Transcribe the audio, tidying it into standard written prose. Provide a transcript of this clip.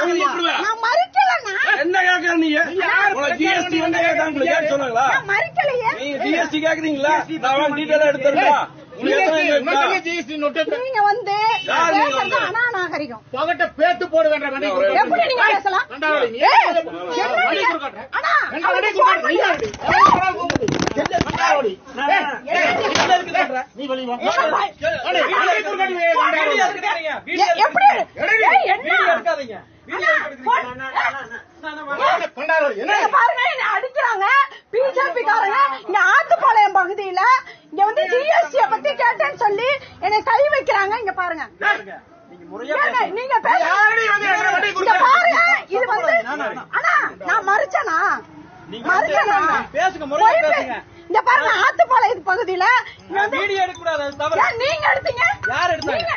நான் மறிக்கலண்ணா. என்ன கேக்குற நீங்க? ஜிஎஸ்டி வந்து கேட்க சொன்னாங்களா? மறிக்கலையே. நீங்க ஜிஎஸ்டி கேக்குறீங்களா? நான் டீட்டெயிலா எடுத்துறேன். நீங்க வந்து அநாகரிகம் பேத்து போட வேண்டாம். எப்படி நீங்க பேசலாம்? அடிக்கிறாங்க பிஜேபி காரங்க இங்க ஆத்துப்பாளையம் பகுதியில. இங்க வந்து ஜிஎஸ்டி பத்தி கேட்டேன்னு சொல்லி என்னை கை வைக்கிறாங்க. இங்க பாருங்க, நீங்க பாருங்க. இது வந்து அண்ணா நான் மறுச்சனா இங்க பாருங்க ஆத்துப்பாளையம் பகுதியில நீங்க எடுத்தீங்க. யார் எடுத்தாங்க?